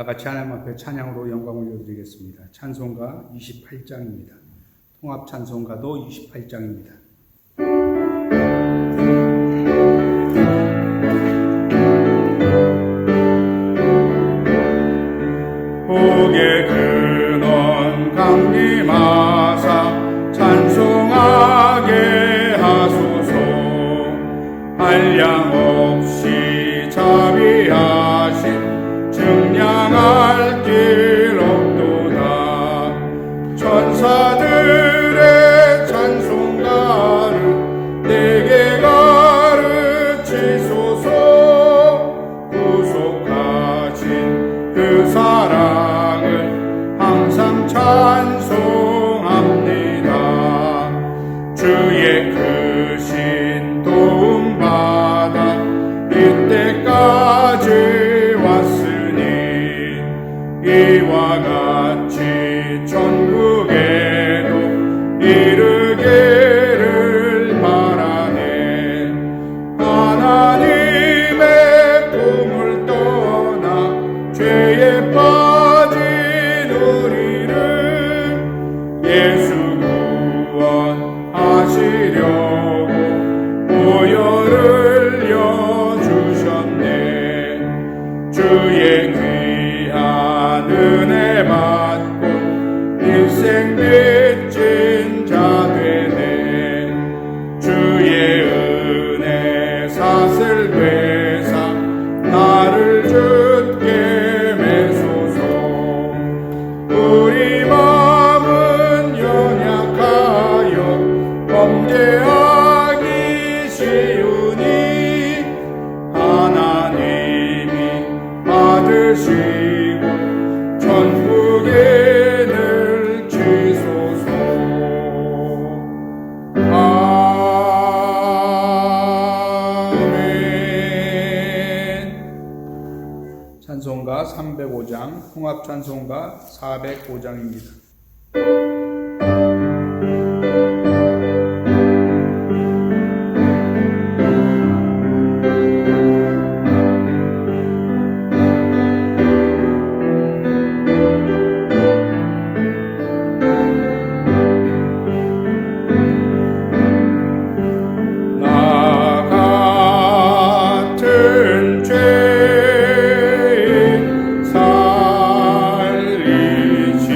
다 같이 하나님 앞에 찬양으로 영광을 올려드리겠습니다. 찬송가 28장입니다. 통합 찬송가도 28장입니다. 복의 근원 강림하사 찬송하게 하소서. 한량없이 자비하신 증량할 길 없도다. 천사들의 찬송가를 내게 가르치소서. 구속하신 그 사랑을 항상 찬송합니다. 주의 크신 도움받아 이때까지 왔으니 이와 같이 천국에도 이르기를 바라네. 하나님의 품을 떠나 죄에 빠진 우리를 예수 구원하시려고 보혈을 여주셨네. 주의 귀한 은혜 받고 일생 빚진 자 되네. 주의 은혜 사슬 되사 나를 주께 매소서. 우리 마음은 연약하여 범죄하기 쉬우니 하나님이 받으시고 천국에 넣으시소서. 아멘. 찬송가 305장, 통합 찬송가 405장입니다. 살리시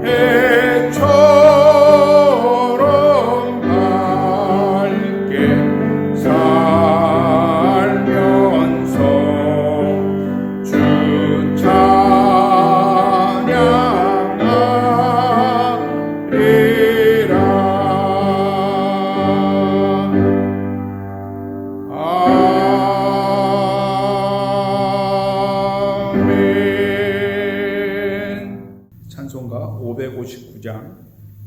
해처럼 밝게 살면서 주 찬송가 559장,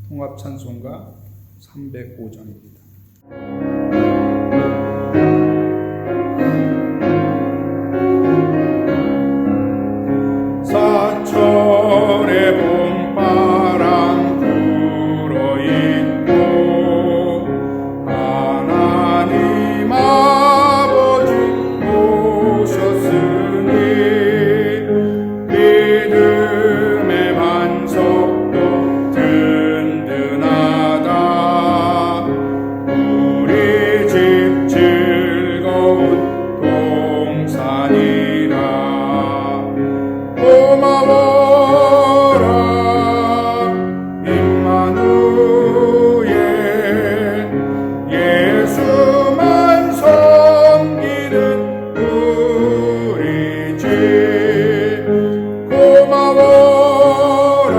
통합 찬송가 305장입니다. 사철의 봄바람 불어있고 하나님 아버지 오셨으니 믿음의 반석도 든든하다. 우리 집 즐거운 동산이라. 고마워라 임마누엘, 예수만 섬기는 우리 집. 고마워라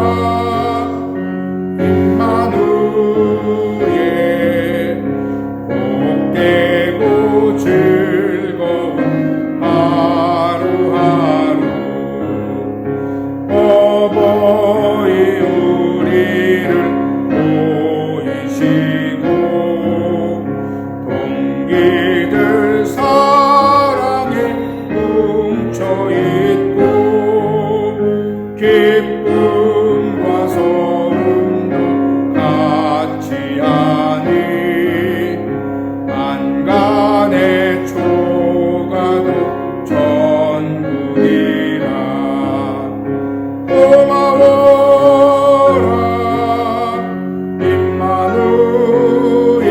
임마누엘, 복되고 즐거운 하루하루. 어버이 우리를 보이시고 동기들 사랑에 뭉쳐있고 기쁨과 소름도 같이 하니 안간의 초가도 전부이라. 고마워라 임마누엘,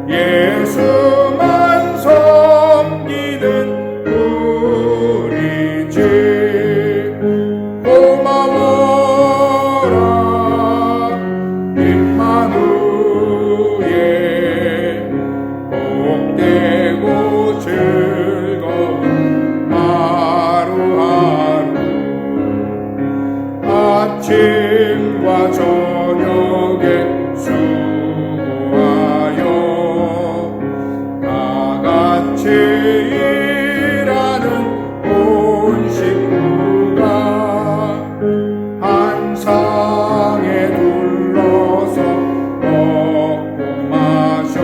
예수만 섬기는 우리 집. 고마워라 임마누엘, 복되고 즐거운 하루하루. 아침과 저녁에 수고하여 다 같이 일하는 온 식구가 한 상에 둘러서 먹고 마셔.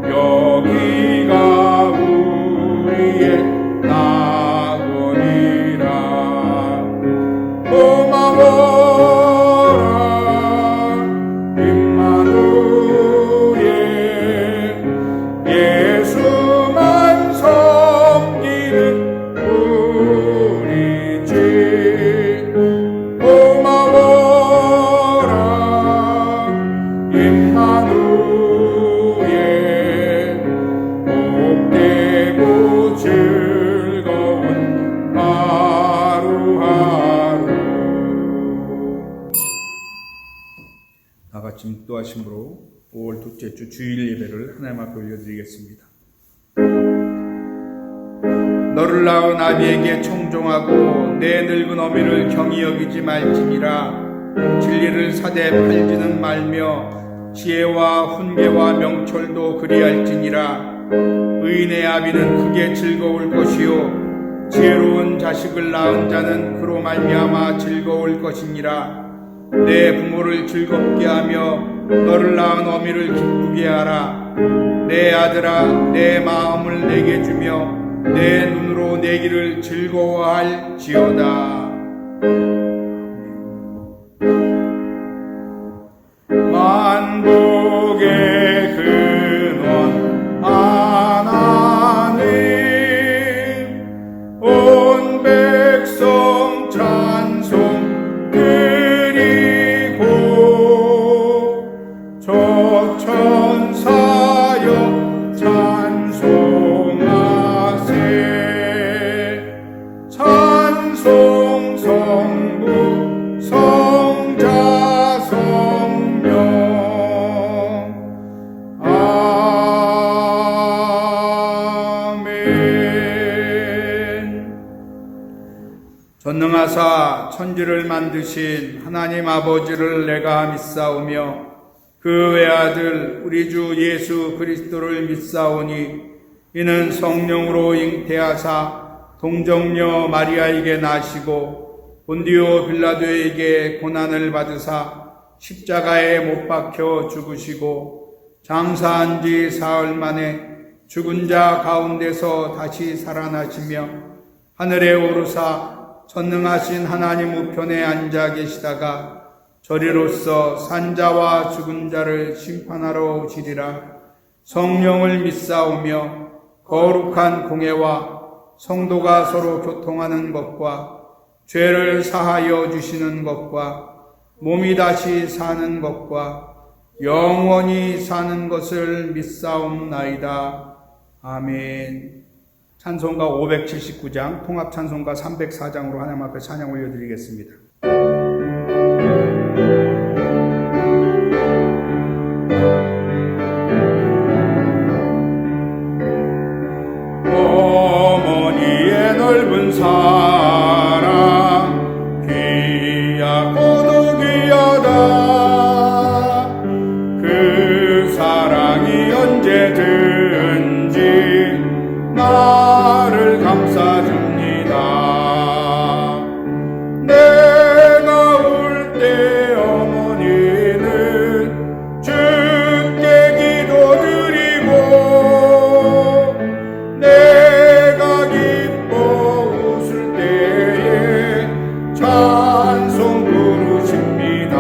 여기가 우리의 낙원이라. 고마워라 임마누엘, 예수만 섬기는 우리 집. 고마워라 임마누엘, 복되고 즐거운 하루하루. 다같이 묵도하심으로 5월 둘째 주 주일 예배를 하나님 앞에 올려드리겠습니다. 너를 낳은 아비에게 청종하고 내 늙은 어미를 경히 여기지 말지니라. 진리를 사대 팔지는 말며 지혜와 훈계와 명철도 그리할지니라. 의인의 아비는 크게 즐거울 것이요 지혜로운 자식을 낳은 자는 그로 말미암아 즐거울 것이니라. 내 부모를 즐겁게 하며 너를 낳은 어미를 기쁘게 하라. 내 아들아, 내 마음을 내게 주며 내 눈으로 내 길을 즐거워할지어다. 만복의 근원 하나님, 온 백성 찬송 드리고 저 천사여 찬송하세. 찬송 성부 성자 성령 아멘. 전능하사 천지를 만드신 하나님 아버지를 내가 믿사오며 그 외아들 우리 주 예수 그리스도를 믿사오니 이는 성령으로 잉태하사 동정녀 마리아에게 나시고 본디오 빌라도에게 고난을 받으사 십자가에 못 박혀 죽으시고 장사한 지 사흘 만에 죽은 자 가운데서 다시 살아나시며 하늘에 오르사 전능하신 하나님 우편에 앉아 계시다가 저리로서 산자와 죽은 자를 심판하러 오시리라. 성령을 믿사오며 거룩한 공회와 성도가 서로 교통하는 것과 죄를 사하여 주시는 것과 몸이 다시 사는 것과 영원히 사는 것을 믿사옵나이다. 아멘. 찬송가 579장, 통합 찬송가 304장으로 하나님 앞에 찬양 올려드리겠습니다. 어머니의 넓은 사랑 귀하고도 귀하다. 그 사랑이 언제든지 나를 감싸줍니다. 내가 울 때 어머니는 주께 기도드리고 내가 기뻐 웃을 때에 찬송 부르십니다.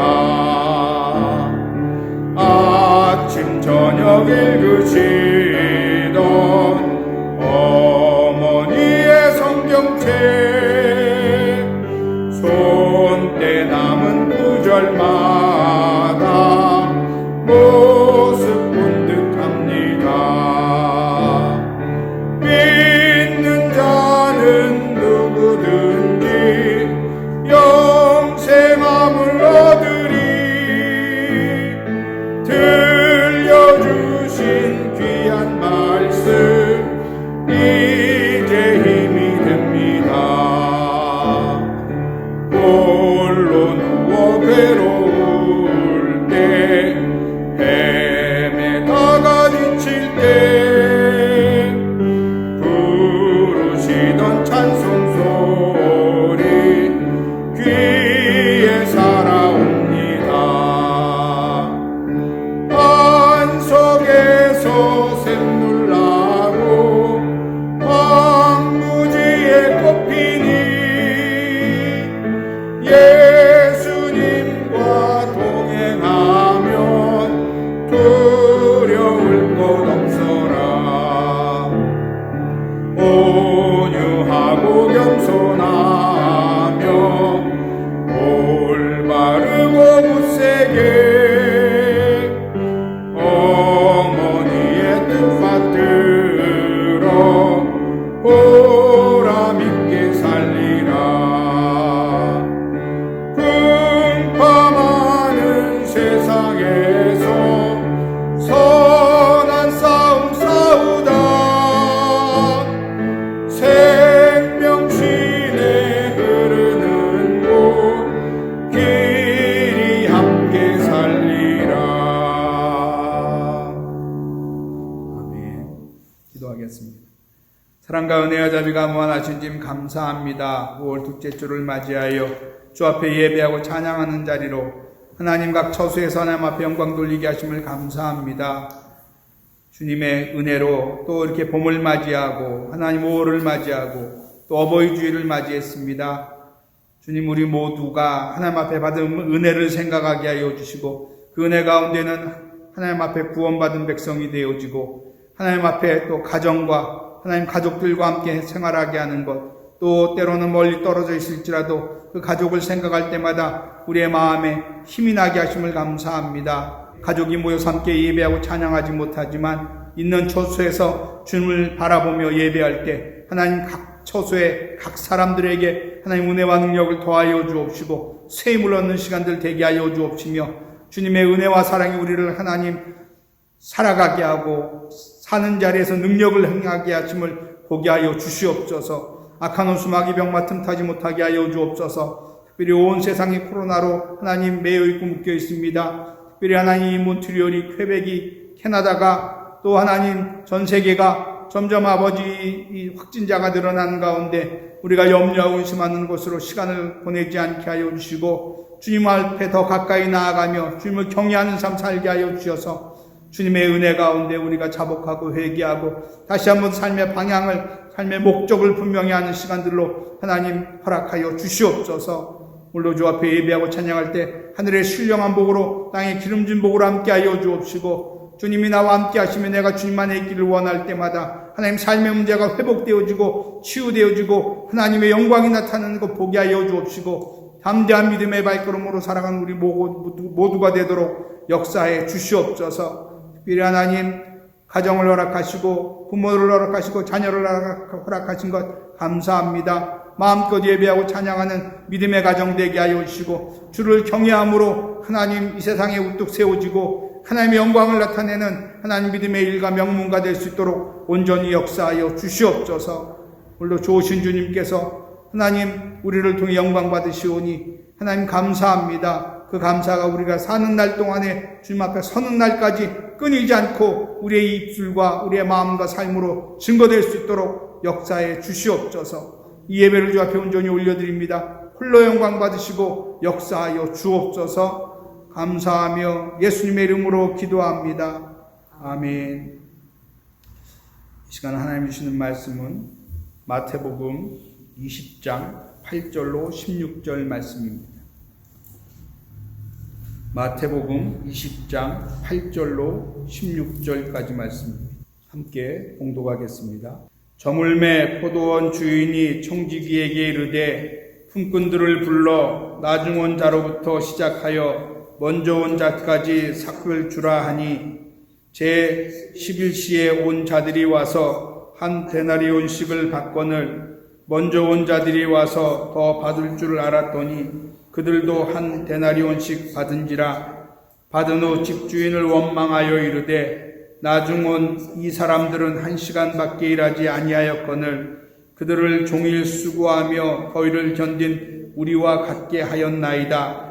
아침 저녁 읽으시던 어머니의 성경책 손때 남은 구절마다 모습 본 듯합니다. 믿는 자는 누구든지 영생함을 얻으리. 들려주신 귀한 말씀 이제 힘이 됩니다. 홀로 누워 괴로울 때 헤매다가 지칠 때 부르시던 찬송 소리 귀에 살아옵니다. 안석에서 샘물 나고 황무지에 꽃피니 예수님과 동행하면 두려울 것 없어라. 온유하고 겸손하며 올바르고 굳세게 어머니의 뜻 받들어 보람 있게 살리라. 풍파많은 세상에서 선한 싸움 싸우다 생명신에 흐르는 곳 길이 함께 살리라. 아멘. 기도하겠습니다. 사랑과 은혜와 자비가 무한하신 주님 감사합니다. 5월 둘째 주를 맞이하여 주 앞에 예배하고 찬양하는 자리로 하나님 각 처소에서 하나님 앞에 영광 돌리게 하심을 감사합니다. 주님의 은혜로 또 이렇게 봄을 맞이하고 하나님 5월을 맞이하고 또 어버이 주일을 맞이했습니다. 주님, 우리 모두가 하나님 앞에 받은 은혜를 생각하게 하여 주시고 그 은혜 가운데는 하나님 앞에 구원받은 백성이 되어지고 하나님 앞에 또 가정과 하나님 가족들과 함께 생활하게 하는 것, 또 때로는 멀리 떨어져 있을지라도 그 가족을 생각할 때마다 우리의 마음에 힘이 나게 하심을 감사합니다. 가족이 모여서 함께 예배하고 찬양하지 못하지만 있는 처소에서 주님을 바라보며 예배할 때 하나님 각 처소에 각 사람들에게 하나님 은혜와 능력을 더하여 주옵시고 새 힘을 얻는 시간들 되게 하여 주옵시며 주님의 은혜와 사랑이 우리를 하나님 살아가게 하고 사는 자리에서 능력을 행하게 하심을 보게 하여 주시옵소서. 악한 온수마귀 병마 틈타지 못하게 하여 주옵소서. 특별히 온 세상이 코로나로 하나님 매여 있고 묶여 있습니다. 특별히 하나님 이 몬트리올이, 퀘벡이, 캐나다가 또 하나님 전 세계가 점점 아버지 이 확진자가 늘어나는 가운데 우리가 염려하고 의심하는 곳으로 시간을 보내지 않게 하여 주시고 주님 앞에 더 가까이 나아가며 주님을 경외하는 삶 살게 하여 주셔서 주님의 은혜 가운데 우리가 자복하고 회개하고 다시 한번 삶의 방향을, 삶의 목적을 분명히 하는 시간들로 하나님 허락하여 주시옵소서. 오늘도 주 앞에 예배하고 찬양할 때 하늘의 신령한 복으로 땅의 기름진 복으로 함께하여 주옵시고 주님이 나와 함께 하시면 내가 주님만의 있기를 원할 때마다 하나님 삶의 문제가 회복되어지고 치유되어지고 하나님의 영광이 나타나는 것 보게 하여 주옵시고 담대한 믿음의 발걸음으로 살아가는 우리 모두가 되도록 역사해 주시옵소서. 특별히 하나님 가정을 허락하시고 부모를 허락하시고 자녀를 허락하신 것 감사합니다. 마음껏 예배하고 찬양하는 믿음의 가정 되게 하여 주시고 주를 경외함으로 하나님 이 세상에 우뚝 세워지고 하나님의 영광을 나타내는 하나님 믿음의 일가 명문가 될 수 있도록 온전히 역사하여 주시옵소서. 오늘도 좋으신 주님께서 하나님 우리를 통해 영광 받으시오니 하나님 감사합니다. 그 감사가 우리가 사는 날 동안에 주님 앞에 서는 날까지 끊이지 않고 우리의 입술과 우리의 마음과 삶으로 증거될 수 있도록 역사해 주시옵소서. 이 예배를 주 앞에 온전히 올려드립니다. 홀로 영광 받으시고 역사하여 주옵소서. 감사하며 예수님의 이름으로 기도합니다. 아멘. 이 시간 하나님 주시는 말씀은 마태복음 20장 8절로 16절 말씀입니다. 마태복음 20장 8절로 16절까지 말씀입니다. 함께 봉독하겠습니다. 저물매 포도원 주인이 청지기에게 이르되 품꾼들을 불러 나중 온 자로부터 시작하여 먼저 온 자까지 삭을 주라 하니 제 11시에 온 자들이 와서 한 데나리온씩을 받거늘 먼저 온 자들이 와서 더 받을 줄 알았더니 그들도 한 데나리온씩 받은지라. 받은 후 집주인을 원망하여 이르되 나중 온 이 사람들은 1시간밖에 일하지 아니하였거늘 그들을 종일 수고하며 더위를 견딘 우리와 같게 하였나이다.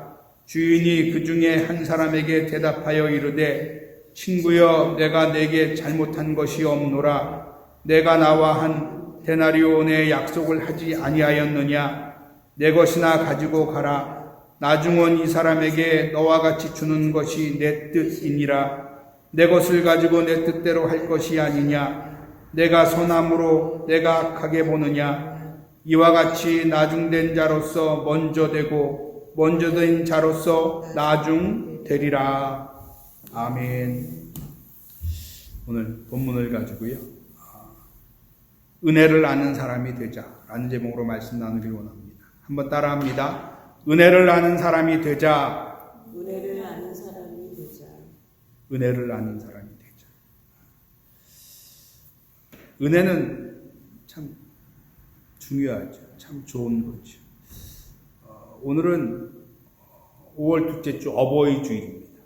주인이 그 중에 한 사람에게 대답하여 이르되 친구여, 내가 내게 잘못한 것이 없노라. 내가 나와 한 데나리온의 약속을 하지 아니하였느냐? 내 것이나 가지고 가라. 나중 온 이 사람에게 너와 같이 주는 것이 내 뜻이니라. 내 것을 가지고 내 뜻대로 할 것이 아니냐? 내가 선함으로 내가 악하게 보느냐? 이와 같이 나중된 자로서 먼저 되고 먼저 된 자로서 나중 되리라. 아멘. 오늘 본문을 가지고요, 은혜를 아는 사람이 되자라는 제목으로 말씀 나누길 원합니다. 한번 따라합니다. 은혜를 아는 사람이 되자. 은혜를 아는 사람이 되자. 은혜를 아는 사람이 되자. 은혜는 참 중요하죠. 참 좋은 거죠. 오늘은 5월 둘째 주 어버이 주일입니다.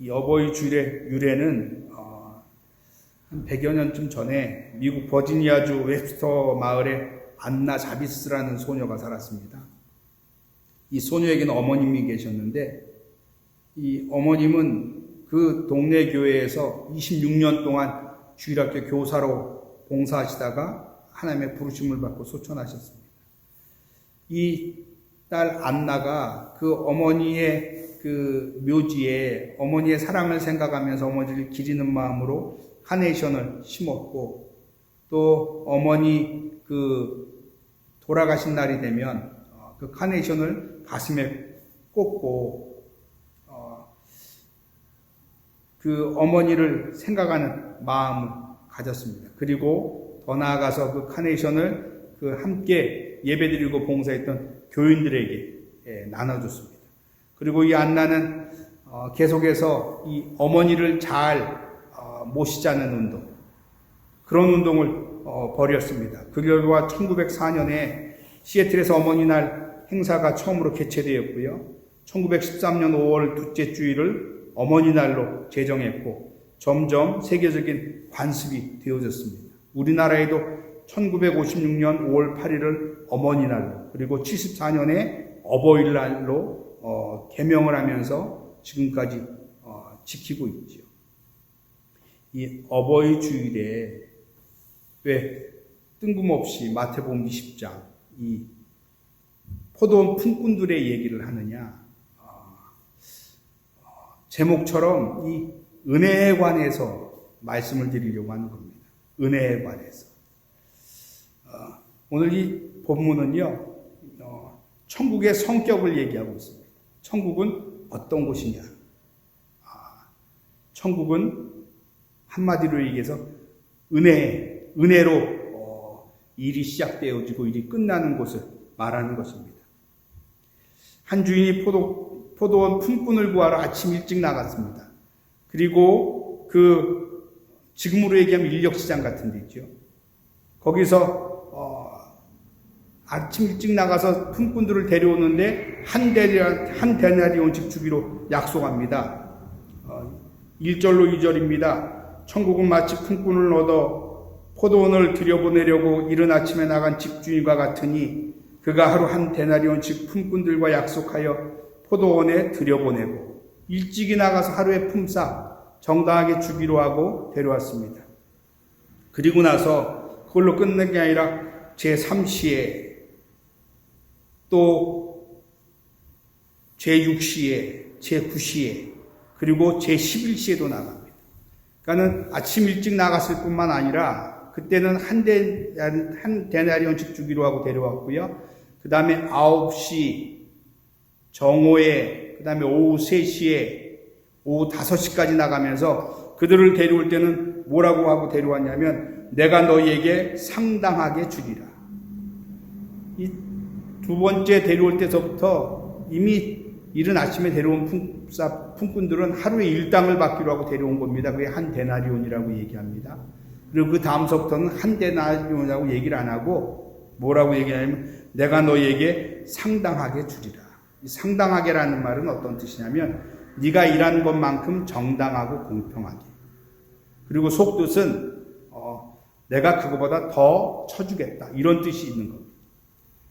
이 어버이 주일의 유래는 한 100여 년쯤 전에 미국 버지니아주 웹스터 마을에 안나 자비스라는 소녀가 살았습니다. 이 소녀에게는 어머님이 계셨는데 이 어머님은 그 동네 교회에서 26년 동안 주일학교 교사로 봉사하시다가 하나님의 부르심을 받고 소천하셨습니다. 이 딸 안나가 그 어머니의 그 묘지에 어머니의 사랑을 생각하면서 어머니를 기리는 마음으로 카네이션을 심었고, 또 어머니 그 돌아가신 날이 되면 그 카네이션을 가슴에 꽂고 그 어머니를 생각하는 마음을 가졌습니다. 그리고 더 나아가서 그 카네이션을 그 함께 예배드리고 봉사했던 교인들에게 나눠줬습니다. 그리고 이 안나는 계속해서 이 어머니를 잘 모시자는 운동, 그런 운동을 벌였습니다. 그 결과 1904년에 시애틀에서 어머니날 행사가 처음으로 개최되었고요. 1913년 5월 둘째 주일을 어머니날로 제정했고 점점 세계적인 관습이 되어졌습니다. 우리나라에도 1956년 5월 8일을 어머니날로 그리고 74년에 어버이날로 개명을 하면서 지금까지 지키고 있죠. 이 어버이 주일에 왜 뜬금없이 마태복음 20장 이 포도원 품꾼들의 얘기를 하느냐? 제목처럼 이 은혜에 관해서 말씀을 드리려고 하는 겁니다. 은혜에 관해서. 오늘 이 본문은요, 천국의 성격을 얘기하고 있습니다. 천국은 어떤 곳이냐? 천국은 한마디로 얘기해서 은혜로 일이 시작되어지고 일이 끝나는 곳을 말하는 것입니다. 한 주인이 포도원 품꾼을 구하러 아침 일찍 나갔습니다. 그리고 지금으로 얘기하면 인력시장 같은 데 있죠. 거기서 아침 일찍 나가서 품꾼들을 데려오는데 한 데나리온씩 주기로 약속합니다. 1절로 2절입니다. 천국은 마치 품꾼을 얻어 포도원을 들여보내려고 이른 아침에 나간 집주인과 같으니 그가 하루 한 데나리온씩 품꾼들과 약속하여 포도원에 들여보내고 일찍이 나가서 하루의 품삯 정당하게 주기로 하고 데려왔습니다. 그리고 나서 그걸로 끝낸 게 아니라 제3시에 또 제6시에 제9시에 그리고 제11시에도 나갑니다. 그러니까는 아침 일찍 나갔을 뿐만 아니라 그때는 한 데나리온씩 주기로 하고 데려왔고요. 그 다음에 9시 정오에 그 다음에 오후 3시에 오후 5시까지 나가면서 그들을 데려올 때는 뭐라고 하고 데려왔냐면 내가 너희에게 상당하게 주리라. 이 두 번째 데려올 때서부터 이미 이른 아침에 데려온 품꾼들은 하루에 일당을 받기로 하고 데려온 겁니다. 그게 한 데나리온이라고 얘기합니다. 그리고 그 다음서부터는 한 데나리온이라고 얘기를 안 하고 뭐라고 얘기하냐면 내가 너희에게 상당하게 주리라. 이 상당하게라는 말은 어떤 뜻이냐면 네가 일한 것만큼 정당하고 공평하게. 그리고 속뜻은 내가 그거보다 더 쳐주겠다. 이런 뜻이 있는 겁니다.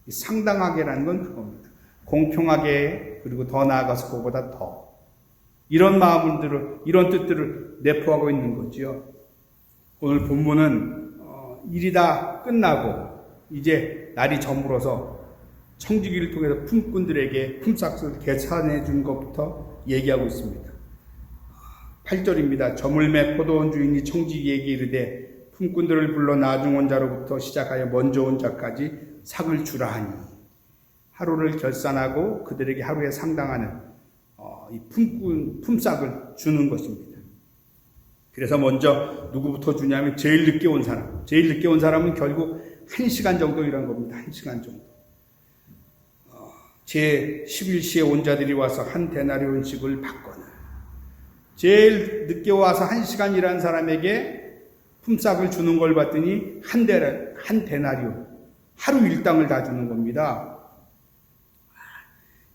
상당하게라는 건 그겁니다. 공평하게 그리고 더 나아가서 그거보다 더. 이런 마음들을 이런 뜻들을 내포하고 있는 거지요. 오늘 본문은 일이 다 끝나고 이제 날이 저물어서 청지기를 통해서 품꾼들에게 품삯을 계산해 준 것부터 얘기하고 있습니다. 8절입니다. 저물매 포도원 주인이 청지기에게 이르되 품꾼들을 불러 나중 온 자로부터 시작하여 먼저 온 자까지 삭을 주라 하니 하루를 결산하고 그들에게 하루에 상당하는 이 품삯을 주는 것입니다. 그래서 먼저 누구부터 주냐면 제일 늦게 온 사람. 제일 늦게 온 사람은 결국 1시간 정도 일한 겁니다. 1시간 정도. 제 11시에 온 자들이 와서 한 데나리온씩을 받거나 제일 늦게 와서 1시간 일한 사람에게 품삯을 주는 걸 봤더니 한 데나리온 하루 일당을 다 주는 겁니다.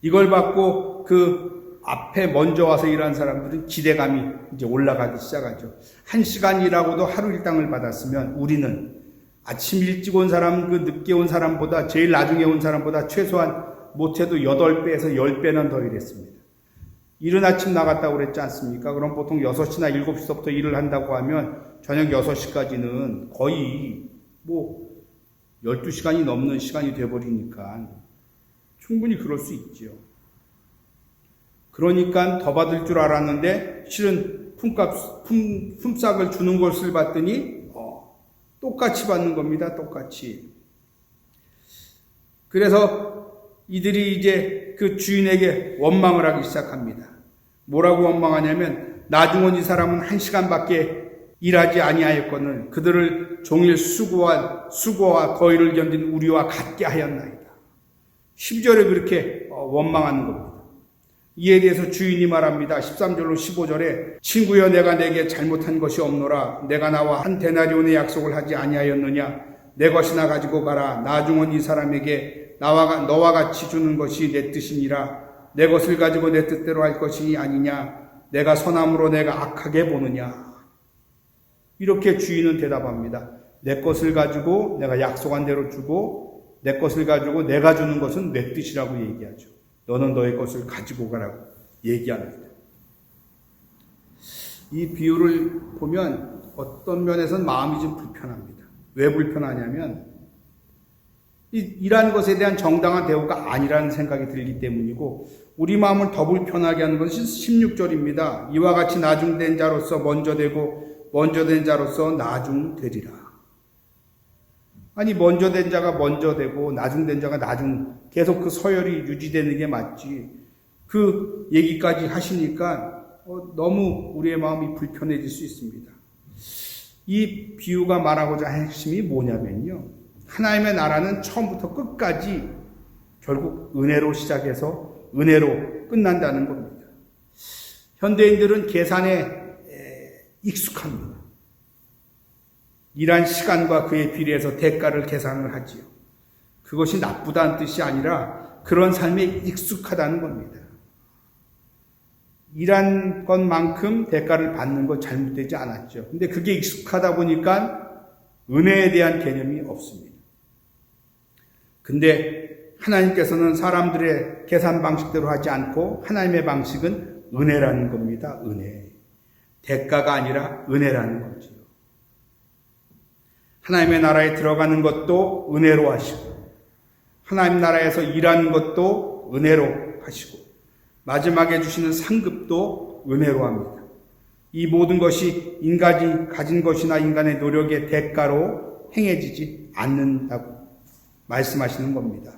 이걸 받고 그 앞에 먼저 와서 일한 사람들은 기대감이 이제 올라가기 시작하죠. 1시간 일하고도 하루 일당을 받았으면 우리는 아침 일찍 온 사람, 그 늦게 온 사람보다 제일 나중에 온 사람보다 최소한 못해도 8배에서 10배는 더 일했습니다. 이른 아침 나갔다고 그랬지 않습니까? 그럼 보통 6시나 7시부터 일을 한다고 하면 저녁 6시까지는 거의 12시간이 넘는 시간이 돼버리니까 충분히 그럴 수 있죠. 그러니까 더 받을 줄 알았는데 실은 품삯을 주는 것을 봤더니 똑같이 받는 겁니다. 똑같이. 그래서 이들이 이제 그 주인에게 원망을 하기 시작합니다. 뭐라고 원망하냐면 나중 온 이 사람은 1시간밖에 일하지 아니하였거늘 그들을 종일 수고와 더위를 견딘 우리와 같게 하였나이다. 10절에 그렇게 원망하는 겁니다. 이에 대해서 주인이 말합니다. 13절로 15절에 친구여 내가 내게 잘못한 것이 없노라. 내가 나와 한 데나리온의 약속을 하지 아니하였느냐. 내 것이나 가지고 가라. 나중은 이 사람에게 너와 같이 주는 것이 내 뜻이니라. 내 것을 가지고 내 뜻대로 할 것이 아니냐. 내가 선함으로 내가 악하게 보느냐. 이렇게 주인은 대답합니다. 내 것을 가지고 내가 약속한 대로 주고 내 것을 가지고 내가 주는 것은 내 뜻이라고 얘기하죠. 너는 너의 것을 가지고 가라고 얘기합니다. 이 비유를 보면 어떤 면에서는 마음이 좀 불편합니다. 왜 불편하냐면 이라는 것에 대한 정당한 대우가 아니라는 생각이 들기 때문이고, 우리 마음을 더 불편하게 하는 것은 16절입니다. 이와 같이 나중된 자로서 먼저 되고 먼저 된 자로서 나중되리라. 아니 먼저 된 자가 먼저 되고 나중된 자가 계속 그 서열이 유지되는 게 맞지. 그 얘기까지 하시니까 너무 우리의 마음이 불편해질 수 있습니다. 이 비유가 말하고자 하는 핵심이 뭐냐면요. 하나님의 나라는 처음부터 끝까지 결국 은혜로 시작해서 은혜로 끝난다는 겁니다. 현대인들은 계산에 익숙합니다. 일한 시간과 그에 비례해서 대가를 계산을 하지요. 그것이 나쁘다는 뜻이 아니라 그런 삶에 익숙하다는 겁니다. 일한 것만큼 대가를 받는 건 잘못되지 않았죠. 근데 그게 익숙하다 보니까 은혜에 대한 개념이 없습니다. 근데 하나님께서는 사람들의 계산 방식대로 하지 않고 하나님의 방식은 은혜라는 겁니다. 은혜. 대가가 아니라 은혜라는 거죠. 하나님의 나라에 들어가는 것도 은혜로 하시고 하나님 나라에서 일하는 것도 은혜로 하시고 마지막에 주시는 상급도 은혜로 합니다. 이 모든 것이 인간이 가진 것이나 인간의 노력의 대가로 행해지지 않는다고 말씀하시는 겁니다.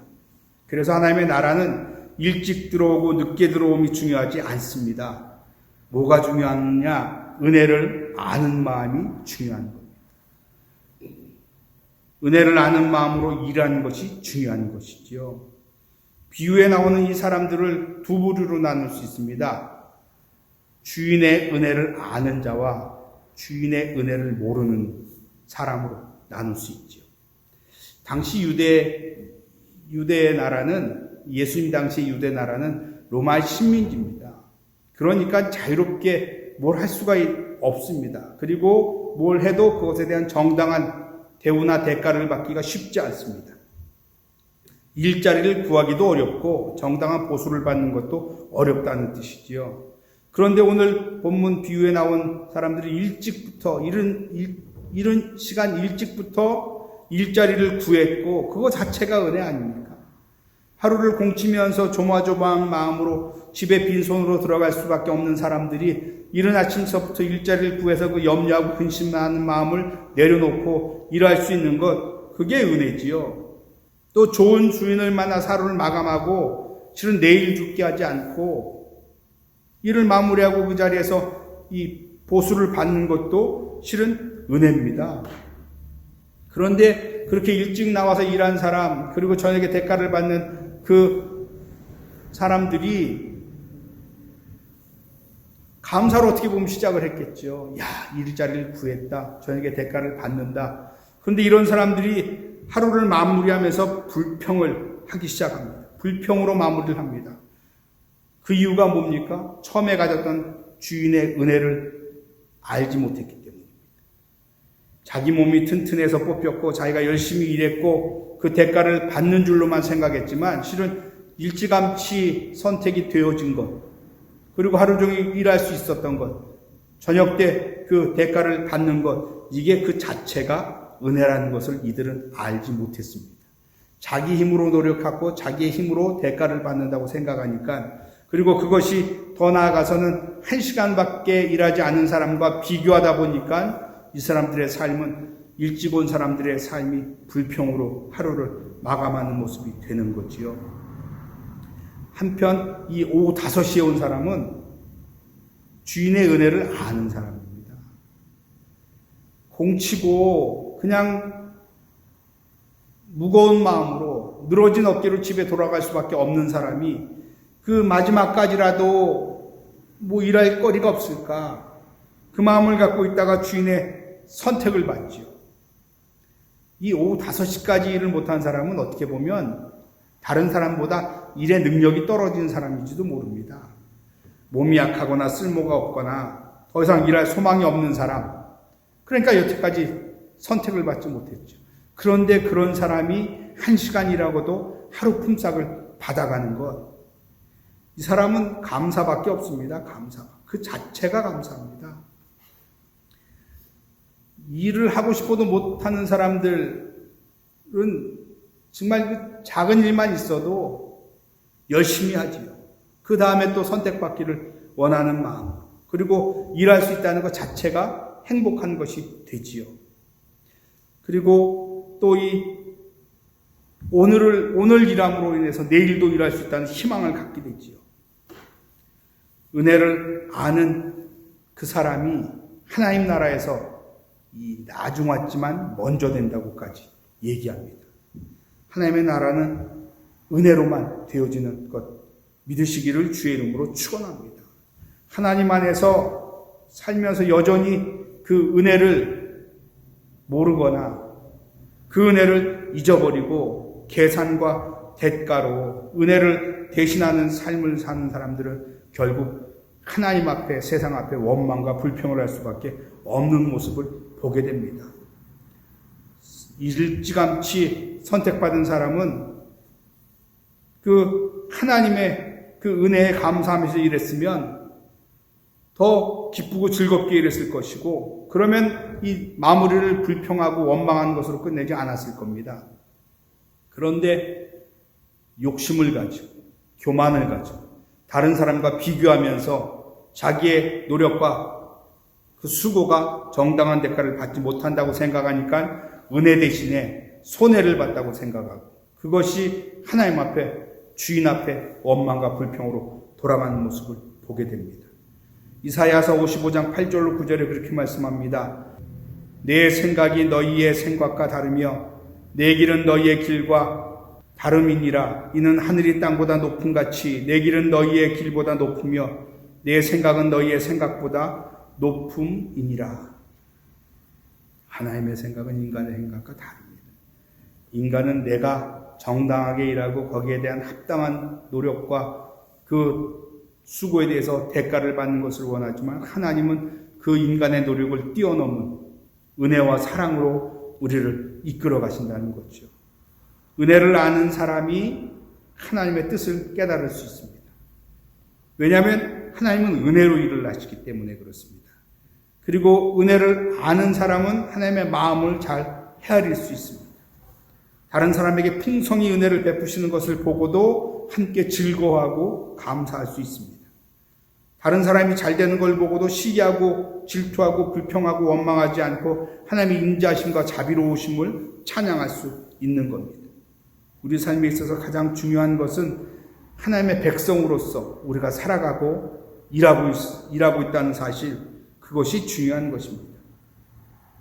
그래서 하나님의 나라는 일찍 들어오고 늦게 들어옴이 중요하지 않습니다. 뭐가 중요하느냐? 은혜를 아는 마음이 중요한 겁니다. 은혜를 아는 마음으로 일하는 것이 중요한 것이지요. 비유에 나오는 이 사람들을 두 부류로 나눌 수 있습니다. 주인의 은혜를 아는 자와 주인의 은혜를 모르는 사람으로 나눌 수 있죠. 당시 유대의 나라는, 예수님 당시 유대 나라는 로마의 식민지입니다. 그러니까 자유롭게 뭘 할 수가 없습니다. 그리고 뭘 해도 그것에 대한 정당한 대우나 대가를 받기가 쉽지 않습니다. 일자리를 구하기도 어렵고 정당한 보수를 받는 것도 어렵다는 뜻이지요. 그런데 오늘 본문 비유에 나온 사람들이 일찍부터 이른 시간 일찍부터 일자리를 구했고 그거 자체가 은혜 아닙니까? 하루를 공치면서 조마조마한 마음으로 집에 빈손으로 들어갈 수밖에 없는 사람들이 이른 아침서부터 일자리를 구해서 그 염려하고 근심하는 마음을 내려놓고 일할 수 있는 것, 그게 은혜지요. 또 좋은 주인을 만나 하루를 마감하고 실은 내일 죽게 하지 않고 일을 마무리하고 그 자리에서 이 보수를 받는 것도 실은 은혜입니다. 그런데 그렇게 일찍 나와서 일한 사람, 그리고 저녁에 대가를 받는 그 사람들이 감사로 어떻게 보면 시작을 했겠죠. 야, 일자리를 구했다. 저녁에 대가를 받는다. 그런데 이런 사람들이 하루를 마무리하면서 불평을 하기 시작합니다. 불평으로 마무리를 합니다. 그 이유가 뭡니까? 처음에 가졌던 주인의 은혜를 알지 못했기 때문입니다. 자기 몸이 튼튼해서 뽑혔고 자기가 열심히 일했고 그 대가를 받는 줄로만 생각했지만 실은 일찌감치 선택이 되어진 것, 그리고 하루 종일 일할 수 있었던 것, 저녁 때 그 대가를 받는 것, 이게 그 자체가 은혜라는 것을 이들은 알지 못했습니다. 자기 힘으로 노력하고 자기의 힘으로 대가를 받는다고 생각하니까, 그리고 그것이 더 나아가서는 1시간밖에 일하지 않은 사람과 비교하다 보니까 이 사람들의 삶은 일찍 온 사람들의 삶이 불평으로 하루를 마감하는 모습이 되는 거지요. 한편 이 오후 5시에 온 사람은 주인의 은혜를 아는 사람입니다. 공치고 그냥 무거운 마음으로 늘어진 어깨로 집에 돌아갈 수밖에 없는 사람이 그 마지막까지라도 뭐 일할 거리가 없을까? 그 마음을 갖고 있다가 주인의 선택을 받지요. 이 오후 5시까지 일을 못한 사람은 어떻게 보면 다른 사람보다 일의 능력이 떨어진 사람인지도 모릅니다. 몸이 약하거나 쓸모가 없거나 더 이상 일할 소망이 없는 사람. 그러니까 여태까지 선택을 받지 못했죠. 그런데 그런 사람이 1시간이라고도 하루 품삯을 받아가는 것. 이 사람은 감사밖에 없습니다. 감사. 그 자체가 감사합니다. 일을 하고 싶어도 못하는 사람들은 정말 그 작은 일만 있어도 열심히 하지요. 그 다음에 또 선택받기를 원하는 마음. 그리고 일할 수 있다는 것 자체가 행복한 것이 되지요. 그리고 또 오늘 일함으로 인해서 내일도 일할 수 있다는 희망을 갖게 되지요. 은혜를 아는 그 사람이 하나님 나라에서 이 나중 왔지만 먼저 된다고까지 얘기합니다. 하나님의 나라는 은혜로만 되어지는 것 믿으시기를 주의 이름으로 축원합니다. 하나님 안에서 살면서 여전히 그 은혜를 모르거나 그 은혜를 잊어버리고 계산과 대가로 은혜를 대신하는 삶을 사는 사람들은 결국 하나님 앞에 세상 앞에 원망과 불평을 할 수밖에 없는 모습을 보게 됩니다. 일찌감치 선택받은 사람은 그 하나님의 그 은혜에 감사하면서 일했으면 더 기쁘고 즐겁게 일했을 것이고, 그러면 이 마무리를 불평하고 원망하는 것으로 끝내지 않았을 겁니다. 그런데 욕심을 가지고 교만을 가지고 다른 사람과 비교하면서 자기의 노력과 그 수고가 정당한 대가를 받지 못한다고 생각하니까 은혜 대신에 손해를 봤다고 생각하고, 그것이 하나님 앞에 주인 앞에 원망과 불평으로 돌아가는 모습을 보게 됩니다. 이사야서 55장 8절로 9절에 그렇게 말씀합니다. 내 생각이 너희의 생각과 다르며 내 길은 너희의 길과 다름이니라. 이는 하늘이 땅보다 높음 같이 내 길은 너희의 길보다 높으며 내 생각은 너희의 생각보다 높음이니라. 하나님의 생각은 인간의 생각과 다릅니다. 인간은 내가 정당하게 일하고 거기에 대한 합당한 노력과 그 수고에 대해서 대가를 받는 것을 원하지만, 하나님은 그 인간의 노력을 뛰어넘은 은혜와 사랑으로 우리를 이끌어 가신다는 거죠. 은혜를 아는 사람이 하나님의 뜻을 깨달을 수 있습니다. 왜냐하면 하나님은 은혜로 일을 하시기 때문에 그렇습니다. 그리고 은혜를 아는 사람은 하나님의 마음을 잘 헤아릴 수 있습니다. 다른 사람에게 풍성히 은혜를 베푸시는 것을 보고도 함께 즐거워하고 감사할 수 있습니다. 다른 사람이 잘 되는 걸 보고도 시기하고 질투하고 불평하고 원망하지 않고 하나님의 인자하심과 자비로우심을 찬양할 수 있는 겁니다. 우리 삶에 있어서 가장 중요한 것은 하나님의 백성으로서 우리가 살아가고 일하고 있다는 사실, 그것이 중요한 것입니다.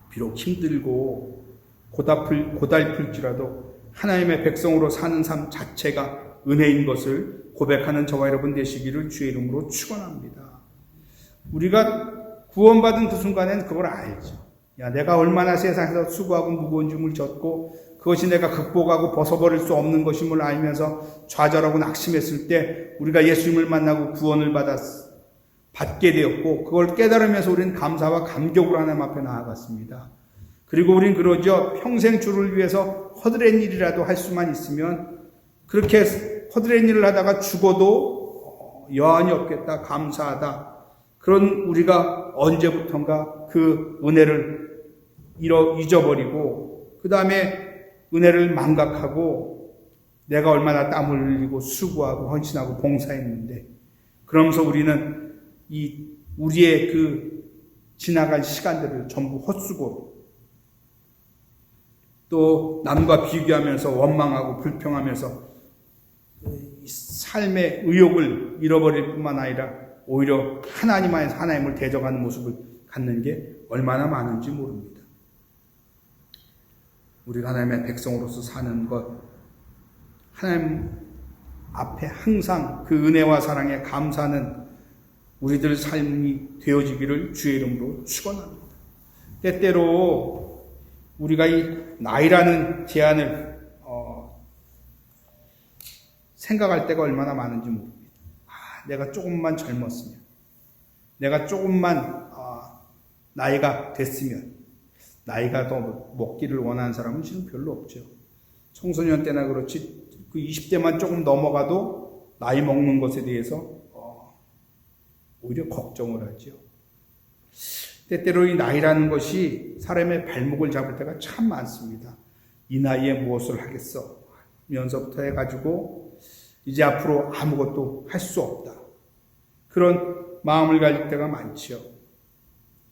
비록 힘들고 고달플지라도 하나님의 백성으로 사는 삶 자체가 은혜인 것을 고백하는 저와 여러분 되시기를 주의 이름으로 축원합니다. 우리가 구원받은 그 순간에는 그걸 알죠. 야, 내가 얼마나 세상에서 수고하고 무거운 짐을 졌고 그것이 내가 극복하고 벗어버릴 수 없는 것임을 알면서 좌절하고 낙심했을 때 우리가 예수님을 만나고 구원을 받게 되었고, 그걸 깨달으면서 우리는 감사와 감격으로 하나님 앞에 나아갔습니다. 그리고 우린 그러죠. 평생 주를 위해서 허드렛 일이라도 할 수만 있으면 그렇게 허드렛 일을 하다가 죽어도 여한이 없겠다, 감사하다. 그런 우리가 언제부턴가 그 은혜를 잊어버리고 그 다음에 은혜를 망각하고 내가 얼마나 땀을 흘리고 수고하고 헌신하고 봉사했는데, 그러면서 우리는 우리의 그 지나간 시간들을 전부 헛수고로 또 남과 비교하면서 원망하고 불평하면서 삶의 의욕을 잃어버릴 뿐만 아니라 오히려 하나님 안에서 하나님을 대적하는 모습을 갖는 게 얼마나 많은지 모릅니다. 우리가 하나님의 백성으로서 사는 것, 하나님 앞에 항상 그 은혜와 사랑에 감사하는 우리들 삶이 되어지기를 주의 이름으로 축원합니다. 때때로 우리가 이 나이라는 제한을 생각할 때가 얼마나 많은지 모릅니다. 내가 조금만 젊었으면, 내가 조금만 나이가 됐으면, 나이가 더 먹기를 원하는 사람은 지금 별로 없죠. 청소년 때나 그렇지 그 20대만 조금 넘어가도 나이 먹는 것에 대해서 오히려 걱정을 하죠. 때때로 이 나이라는 것이 사람의 발목을 잡을 때가 참 많습니다. 이 나이에 무엇을 하겠어? 면서부터 해가지고 이제 앞으로 아무것도 할 수 없다. 그런 마음을 가질 때가 많지요.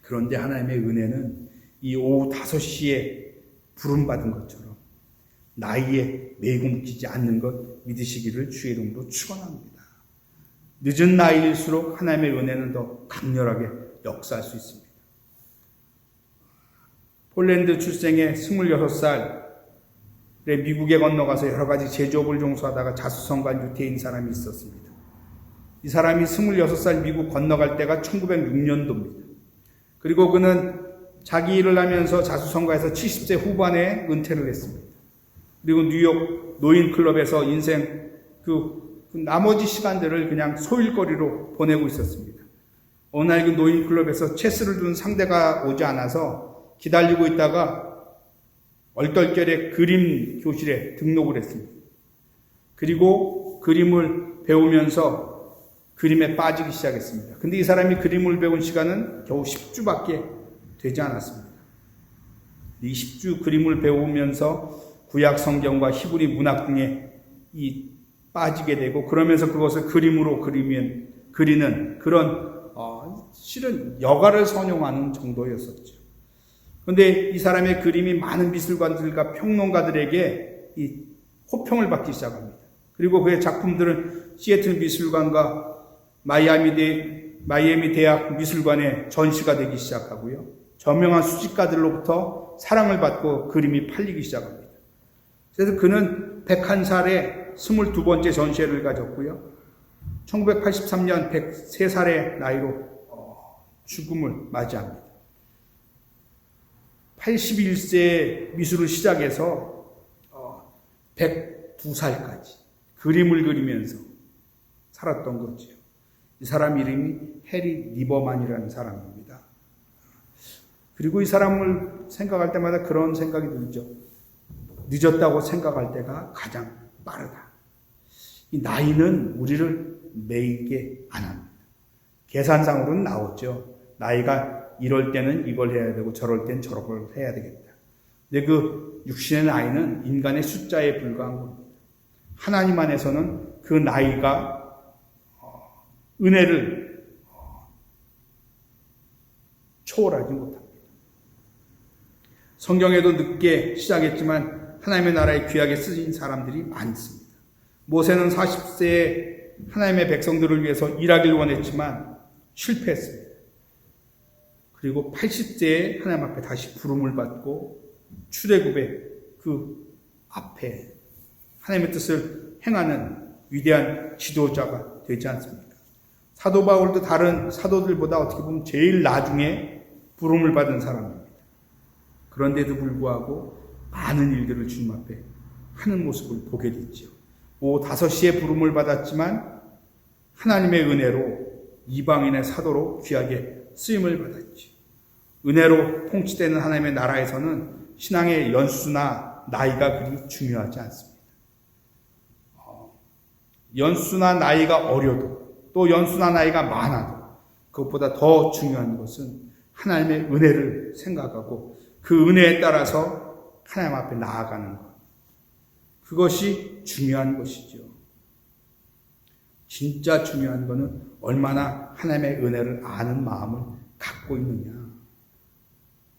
그런데 하나님의 은혜는 이 오후 5시에 부름받은 것처럼 나이에 매고 묶이지 않는 것 믿으시기를 주의 이름으로 축원합니다. 늦은 나이일수록 하나님의 은혜는 더 강렬하게 역사할 수 있습니다. 폴란드 출생의 26살에 미국에 건너가서 여러 가지 제조업을 종사하다가 자수성가한 유태인 사람이 있었습니다. 이 사람이 26살 미국 건너갈 때가 1906년도입니다. 그리고 그는 자기 일을 하면서 자수성가해서 70세 후반에 은퇴를 했습니다. 그리고 뉴욕 노인클럽에서 인생 그 나머지 시간들을 그냥 소일거리로 보내고 있었습니다. 어느 날 그 노인클럽에서 체스를 두는 상대가 오지 않아서 기다리고 있다가 얼떨결에 그림 교실에 등록을 했습니다. 그리고 그림을 배우면서 그림에 빠지기 시작했습니다. 근데 이 사람이 그림을 배운 시간은 겨우 10주밖에 되지 않았습니다. 이 10주 그림을 배우면서 구약 성경과 히브리 문학 등에 빠지게 되고 그러면서 그것을 그림으로 그리는 그런 실은 여가를 선용하는 정도였었죠. 그런데 이 사람의 그림이 많은 미술관들과 평론가들에게 이 호평을 받기 시작합니다. 그리고 그의 작품들은 시애틀 미술관과 마이애미 대학 미술관에 전시가 되기 시작하고요. 저명한 수집가들로부터 사랑을 받고 그림이 팔리기 시작합니다. 그래서 그는 101살에 22번째 전시회를 가졌고요. 1983년 103살의 나이로 죽음을 맞이합니다. 81세에 미술을 시작해서 102살까지 그림을 그리면서 살았던 거죠. 이 사람 이름이 해리 리버만이라는 사람입니다. 그리고 이 사람을 생각할 때마다 그런 생각이 들죠. 늦었다고 생각할 때가 가장 빠르다. 이 나이는 우리를 매이게 안 합니다. 계산상으로는 나오죠. 나이가 이럴 때는 이걸 해야 되고 저럴 땐 저럴 걸 해야 되겠다. 근데 그 육신의 나이는 인간의 숫자에 불과한 겁니다. 하나님 안에서는 그 나이가 은혜를 초월하지 못합니다. 성경에도 늦게 시작했지만 하나님의 나라에 귀하게 쓰인 사람들이 많습니다. 모세는 40세에 하나님의 백성들을 위해서 일하길 원했지만 실패했습니다. 그리고 80세에 하나님 앞에 다시 부름을 받고 출애굽의 그 앞에 하나님의 뜻을 행하는 위대한 지도자가 되지 않습니까? 사도 바울도 다른 사도들보다 어떻게 보면 제일 나중에 부름을 받은 사람입니다. 그런데도 불구하고 많은 일들을 주님 앞에 하는 모습을 보게 됐죠. 오후 5시에 부름을 받았지만 하나님의 은혜로 이방인의 사도로 귀하게 쓰임을 받았죠. 은혜로 통치되는 하나님의 나라에서는 신앙의 연수나 나이가 그리 중요하지 않습니다. 연수나 나이가 어려도 또 연수나 나이가 많아도 그것보다 더 중요한 것은 하나님의 은혜를 생각하고 그 은혜에 따라서 하나님 앞에 나아가는 것. 그것이 중요한 것이죠. 진짜 중요한 것은 얼마나 하나님의 은혜를 아는 마음을 갖고 있느냐.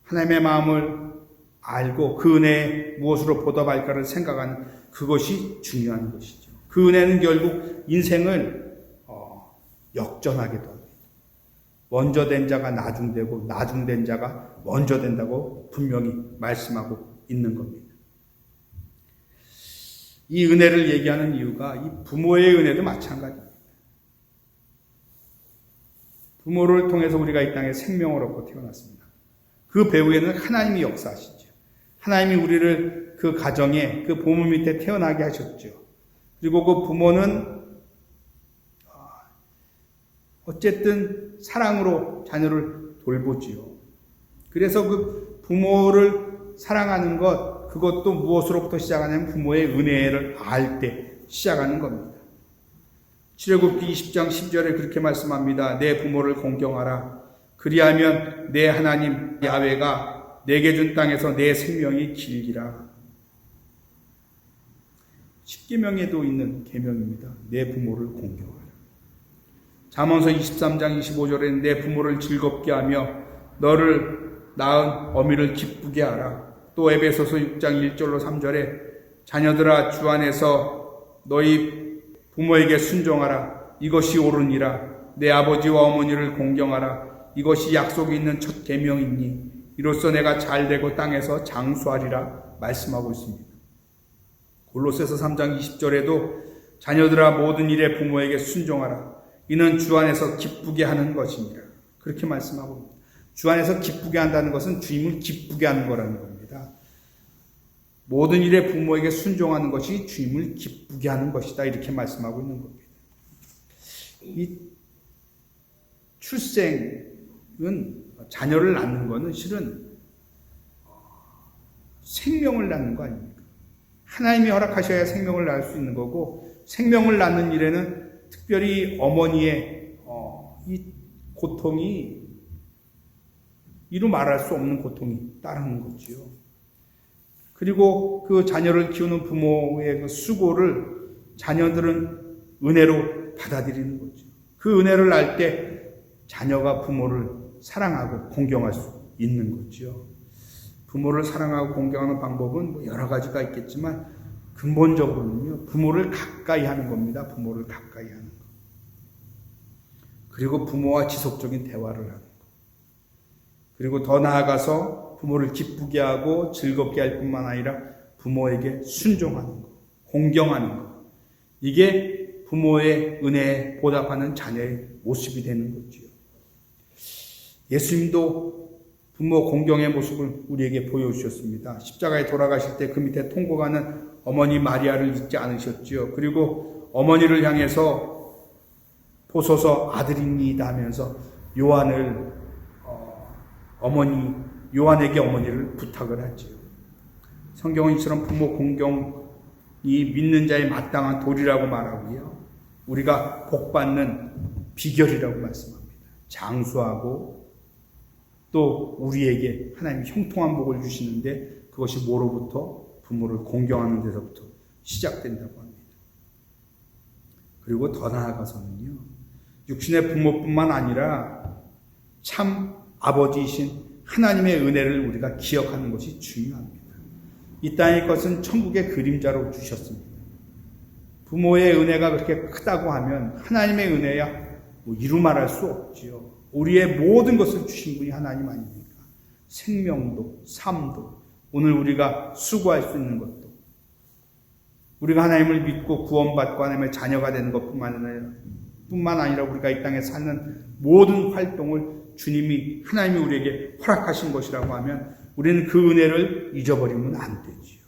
하나님의 마음을 알고 그 은혜에 무엇으로 보답할까를 생각하는 그것이 중요한 것이죠. 그 은혜는 결국 인생을 역전하게 됩니다. 먼저 된 자가 나중되고 나중된 자가 먼저 된다고 분명히 말씀하고 있는 겁니다. 이 은혜를 얘기하는 이유가 이 부모의 은혜도 마찬가지입니다. 부모를 통해서 우리가 이 땅에 생명을 얻고 태어났습니다. 그 배후에는 하나님이 역사하시죠. 하나님이 우리를 그 가정에 그 부모 밑에 태어나게 하셨죠. 그리고 그 부모는 어쨌든 사랑으로 자녀를 돌보지요. 그래서 그 부모를 사랑하는 것, 그것도 무엇으로부터 시작하냐면 부모의 은혜를 알 때 시작하는 겁니다. 출애굽기 20장 10절에 그렇게 말씀합니다. 내 부모를 공경하라. 그리하면 내 하나님 야훼가 내게 준 땅에서 내 생명이 길기라. 십계명에도 있는 계명입니다. 내 부모를 공경하라. 잠언서 23장 25절에 내 부모를 즐겁게 하며 너를 낳은 어미를 기쁘게 하라. 또 에베소서 6장 1절로 3절에 자녀들아 주 안에서 너희 부모에게 순종하라. 이것이 옳으니라. 내 아버지와 어머니를 공경하라. 이것이 약속이 있는 첫 계명이니 이로써 내가 잘되고 땅에서 장수하리라 말씀하고 있습니다. 골로새서 3장 20절에도 자녀들아 모든 일에 부모에게 순종하라. 이는 주 안에서 기쁘게 하는 것이니라. 그렇게 말씀하고 있습니다. 주 안에서 기쁘게 한다는 것은 주님을 기쁘게 하는 거라는 겁니다. 모든 일에 부모에게 순종하는 것이 주님을 기쁘게 하는 것이다. 이렇게 말씀하고 있는 겁니다. 이 출생은 자녀를 낳는 것은 실은 생명을 낳는 거 아닙니까? 하나님이 허락하셔야 생명을 낳을 수 있는 거고 생명을 낳는 일에는 특별히 어머니의 이 고통이 이루 말할 수 없는 고통이 따르는 거지요. 그리고 그 자녀를 키우는 부모의 그 수고를 자녀들은 은혜로 받아들이는 거죠. 그 은혜를 알 때 자녀가 부모를 사랑하고 공경할 수 있는 거죠. 부모를 사랑하고 공경하는 방법은 여러 가지가 있겠지만 근본적으로는요, 부모를 가까이 하는 겁니다. 부모를 가까이 하는 것. 그리고 부모와 지속적인 대화를 하는 것. 그리고 더 나아가서 부모를 기쁘게 하고 즐겁게 할 뿐만 아니라 부모에게 순종하는 것, 공경하는 것. 이게 부모의 은혜에 보답하는 자녀의 모습이 되는 거지요. 예수님도 부모 공경의 모습을 우리에게 보여주셨습니다. 십자가에 돌아가실 때 그 밑에 통곡하는 어머니 마리아를 잊지 않으셨지요. 그리고 어머니를 향해서 보소서 아들입니다 하면서 요한에게 어머니를 부탁을 하지요. 성경은 이처럼 부모 공경이 믿는 자의 마땅한 도리라고 말하고요. 우리가 복받는 비결이라고 말씀합니다. 장수하고 또 우리에게 하나님이 형통한 복을 주시는데 그것이 뭐로부터? 부모를 공경하는 데서부터 시작된다고 합니다. 그리고 더 나아가서는요. 육신의 부모뿐만 아니라 참 아버지이신 하나님의 은혜를 우리가 기억하는 것이 중요합니다. 이 땅의 것은 천국의 그림자로 주셨습니다. 부모의 은혜가 그렇게 크다고 하면 하나님의 은혜야 이루 말할 수 없지요. 우리의 모든 것을 주신 분이 하나님 아닙니까? 생명도, 삶도, 오늘 우리가 수고할 수 있는 것도, 우리가 하나님을 믿고 구원받고 하나님의 자녀가 되는 것뿐만 아니라 우리가 이 땅에 사는 모든 활동을 주님이, 하나님이 우리에게 허락하신 것이라고 하면 우리는 그 은혜를 잊어버리면 안 되지요.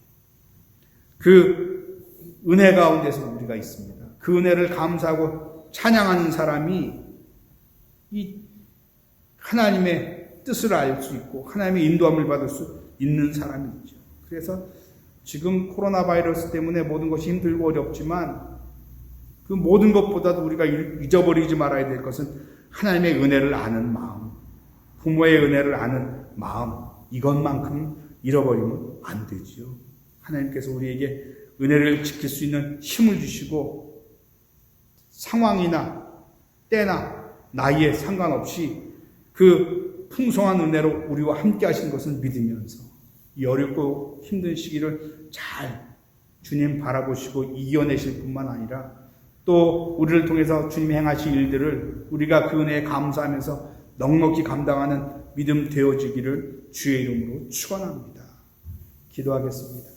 그 은혜 가운데서 우리가 있습니다. 그 은혜를 감사하고 찬양하는 사람이 이 하나님의 뜻을 알 수 있고 하나님의 인도함을 받을 수 있는 사람이죠. 그래서 지금 코로나 바이러스 때문에 모든 것이 힘들고 어렵지만 그 모든 것보다도 우리가 잊어버리지 말아야 될 것은 하나님의 은혜를 아는 마음, 부모의 은혜를 아는 마음, 이것만큼 잃어버리면 안 되지요. 하나님께서 우리에게 은혜를 지킬 수 있는 힘을 주시고 상황이나 때나 나이에 상관없이 그 풍성한 은혜로 우리와 함께 하신 것을 믿으면서 이 어렵고 힘든 시기를 잘 주님 바라보시고 이겨내실 뿐만 아니라 또 우리를 통해서 주님 행하실 일들을 우리가 그 은혜에 감사하면서 넉넉히 감당하는 믿음 되어지기를 주의 이름으로 축원합니다. 기도하겠습니다.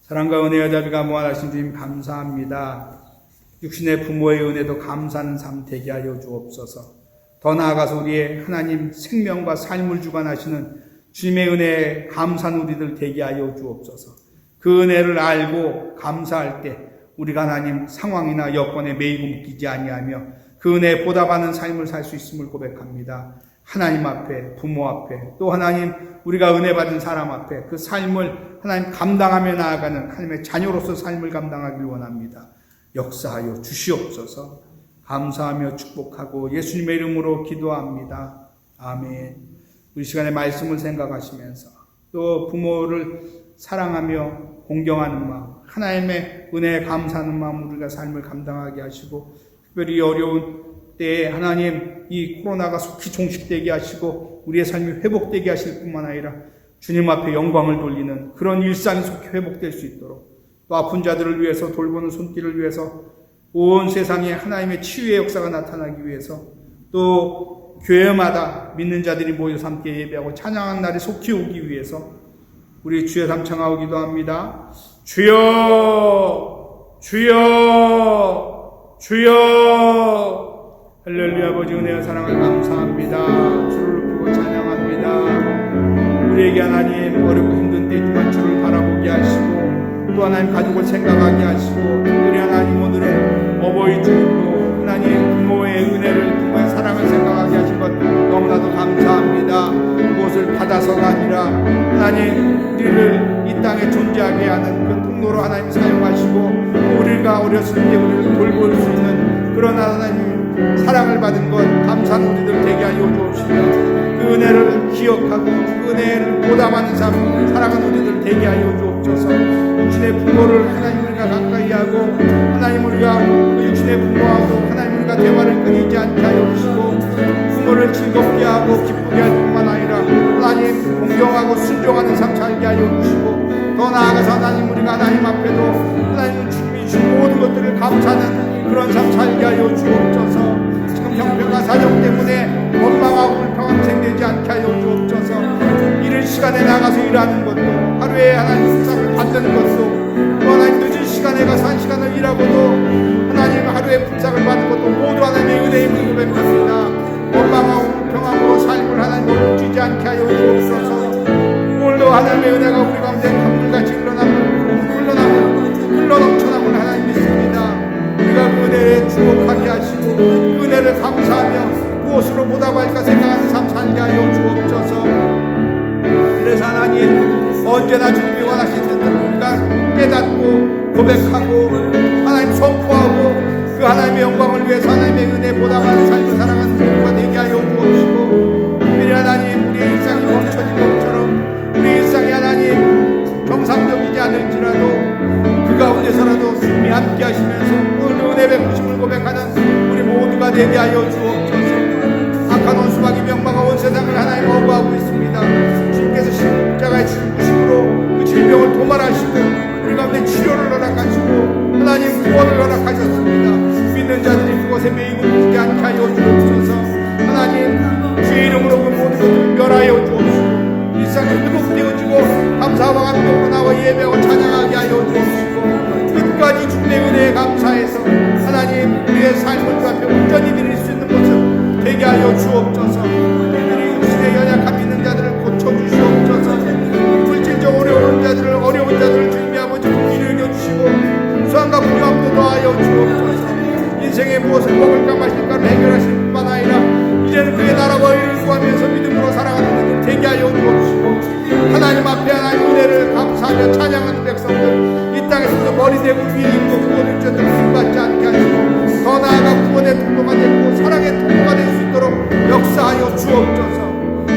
사랑과 은혜와 자비가 무한하신 주님 감사합니다. 육신의 부모의 은혜도 감사하는 삶 되게 하여 주옵소서. 더 나아가서 우리의 하나님 생명과 삶을 주관하시는 주님의 은혜에 감사한 우리들 되게 하여 주옵소서. 그 은혜를 알고 감사할 때 우리가 하나님 상황이나 여건에 매이고 묶이지 아니하며 그 은혜에 보답하는 삶을 살 수 있음을 고백합니다. 하나님 앞에, 부모 앞에, 또 하나님 우리가 은혜 받은 사람 앞에 그 삶을 하나님 감당하며 나아가는 하나님의 자녀로서 삶을 감당하길 원합니다. 역사하여 주시옵소서. 감사하며 축복하고 예수님의 이름으로 기도합니다. 아멘. 우리 시간에 말씀을 생각하시면서 또 부모를 사랑하며 공경하는 마음, 하나님의 은혜에 감사하는 마음 우리가 삶을 감당하게 하시고 특별히 어려운 때에 하나님 이 코로나가 속히 종식되게 하시고 우리의 삶이 회복되게 하실 뿐만 아니라 주님 앞에 영광을 돌리는 그런 일상이 속히 회복될 수 있도록 또 아픈 자들을 위해서 돌보는 손길을 위해서 온 세상에 하나님의 치유의 역사가 나타나기 위해서 또 교회마다 믿는 자들이 모여서 함께 예배하고 찬양하는 날이 속히 오기 위해서 우리 주여 삼창하고 기도합니다. 주여 주여 주여 할렐루야. 아버지 은혜와 사랑을 감사합니다. 주를 높이고 찬양합니다. 우리에게 하나님 어렵고 힘든 때지만 주를 바라보게 하시고 또 하나님 가족을 생각하게 하시고 특별히 하나님 오늘은 어버이 주일로 하나님 부모의 은혜를 부모의 사랑을 생각하게 하신 것 너무나도 감사합니다. 무엇을 받아서가 아니라 하나님 우리를 이 땅에 존재하게 하는 그 통로로 하나님 사용하시고 우리가 어렸을 때 우리를 돌볼 수 있는 그런 하나님 사랑을 받은 것 감사한 우리들 되게 하여 주옵시며 그 은혜를 기억하고 그 은혜를 보답하는 삶 살아가는 우리들 되게 하여 주옵소서. 육신의 부모를 하나님 우리가 가까이 하고 하나님 우리가 그 육신의 부모하고 하나님 우리가 대화를 끊이지 않게 하여 주시고 부모를 즐겁게 하고 기쁘게 할 뿐만 아니라 하나님 공경하고 순종하는 삶 살게 하여 주시고 더 나아가서 하나님 우리가 하나님 앞에도 하나님 주님이 주신 모든 것들을 감사하는 그런 삶 살게 하여 주옵소서. 지금 형편과 사정 때문에 원망하고 불평함 생기지 않게 하여 주옵소서. 이른 시간에 나가서 일하는 것도 하루에 하나님 품삯을 받는 것도 또 하나님 늦은 시간에 가서 한 시간을 일하고도 하나님 하루에 품삯을 받는 것도 모두 하나님의 은혜임을 고백합니다. 원망하고 불평하고 삶을 하나님 멈추지 않게 하여 주옵소서. 오늘도 하나님의 은혜가 우리 가운데 강물같이 흘러넘쳐남을 하나님 믿습니다. 우리가 그 은혜에 주목하게 하시고 그 은혜를 감사하며 무엇으로 보답할까 생각하는 삶 살게 하여 주옵소서. 그래서 하나님 언제나 주님이 원하시는 대로 우리가 깨닫고 고백하고 하나님 선포하고 그 하나님의 영광을 위해서 하나님의 은혜 보답하는 삶을 살아가는 우리가 되게 하여 주옵시고 특별히 하나님 우리의 일상이 멈춰진 것처럼 우리 일상이 하나님 정상적이지 않을지라도 그 가운데서라도 주님이 함께 하시면서 오늘 은혜 베푸심을 고백하는 우리 모두가 되게 하여 주옵소서. 악한 원수마귀 명망과 온 세상을 하나님 어부하고 있습니다. 주님께서 십자가의 죽으심으로 그 질병을 도말하시고 우리 가운데 치료를 허락하시고 하나님 구원을 허락하셨습니다. 믿는 자들이 그것에 매이고 묶이지 않게 하여 주옵소서. 하나님 주의 이름으로 그 모든 것을 멸하여 주옵소서. 일상이 회복되어지고 감사와 감격으로 나와 예배하고 찬양하게 하여 주옵시고 끝까지 주님의 은혜에 감사해서 하나님 우리의 삶을 주 앞에 온전히 드릴 수 있는 모습 되게 하여 주옵소서. 우리 육신의 연약함 있는 자들을 고쳐주시옵소서. 물질적 어려운 자들을 주님의 아버지 긍휼히 여겨주시고 수완과 부유함도 더하여 주옵소서. 인생에 무엇을 먹을까 마실까를 해결하실 뿐만 아니라 이제는 그의 나라와 의를 구하면서 믿음으로 살아가는 것을 되게 하여 주옵시고 하나님 앞에 하나님 은혜를 감사하며 찬양하는 백성들 이 땅에서도 머리 대고 위에 있고 구원을 주셔도 힘받지 않게 하시고 더 나아가 구원의 통로가 되고 사랑의 통로가 될 수 있도록 역사하여 주옵소서.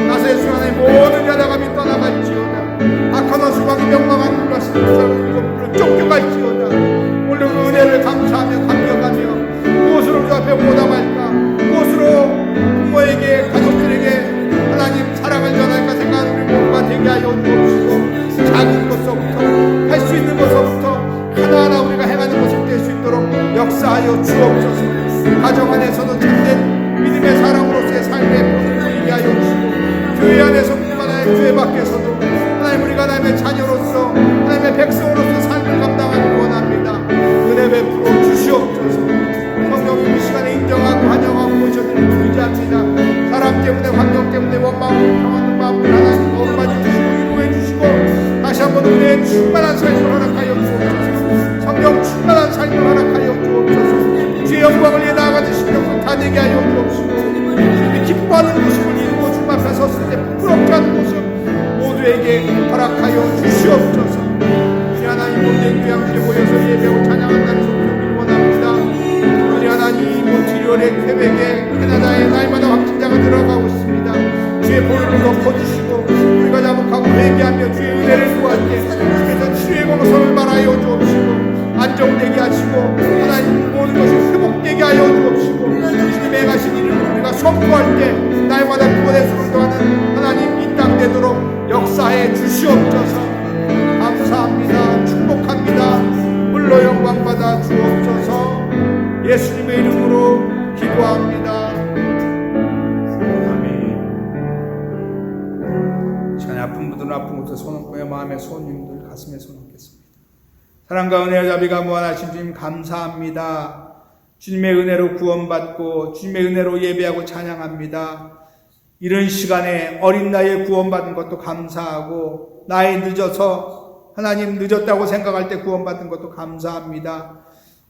나사의 순간에 모든 야당함이 떠나갈지어다. 악한 원수마귀 명망한 불러신 사람을 쫓겨갈지어다. 오늘 그 은혜를 감사하며 감격하며 무엇으로 주 앞에 보답할까 무엇으로 부모에게 가족들에게 하나님 사랑을 전할까 생각하는 우리 모두가 되게 하여 주옵시고 작은 것서부터 할 수 있는 것서부터 하나하나 우리가 행하는 것을 될 수 있도록 역사하여 주옵소서. 가정 안에서도 참된 믿음의 사랑으로서의 삶의 본을 보이게 하여 주시고 교회 안에서뿐만 아니라 교회 밖에서도 하나님 우리가 하나님의 자녀로서 하나님의 하나님의 백성으로서 삶을 감당하기 원합니다. 은혜 베풀어 주시옵소서. 성령님 이 시간에 인정하고 환영하고 모셔드리고 의지합니다. 사람 때문에 환경 때문에 원망하고 평안한 마음을 하나님 거룩하게 주시고 위로해 주시고 다시 한번 은혜에 충만한 삶을 허락하여 주옵소서. 성령 충만한 삶을 허락하여 주옵소서. 주의 영광을 위해 나아가는 심령을 다 되게 하여 주옵시고 주님이 기뻐하는 모습을 이루고 주님 앞에 섰을 때 부끄럽지 않은 모습 모두에게 허락하여 주시옵소서. 우리 하나님 몸된 교회 함께 모여서 예배하고 찬양한다는 소식을 원합니다. 우리 하나님 몬트리올의 퀘벡에 캐나다에 날마다 확진자가 늘어가고 있습니다. 주의 보혈을 덮어주시고 우리가 자복하고 회개하며 주의 은혜를 구할 때 주께서 치유의 공성을 말하여 주옵시고 안정되게 하시고 하나님 모든 것이 회복되게 하여 주옵시고 주님의 행하신 일을 우리가 선포할 때 날마다 구원의 수를 더하는 하나님 이 땅 되도록 역사해 주시옵소서. 감사합니다. 축복합니다. 물로 영광 받아 주옵소서. 예수님의 이름으로 기도합니다. 아멘. 시간에 아픈 분들은 아픈 곳에 손 얹고요. 마음의 손님들 가슴에 손 얹겠습니다. 사랑과 은혜와 자비가 무한하신 주님 감사합니다. 주님의 은혜로 구원받고 주님의 은혜로 예배하고 찬양합니다. 이런 시간에 어린 나이에 구원받은 것도 감사하고 나이 늦어서 하나님 늦었다고 생각할 때 구원받은 것도 감사합니다.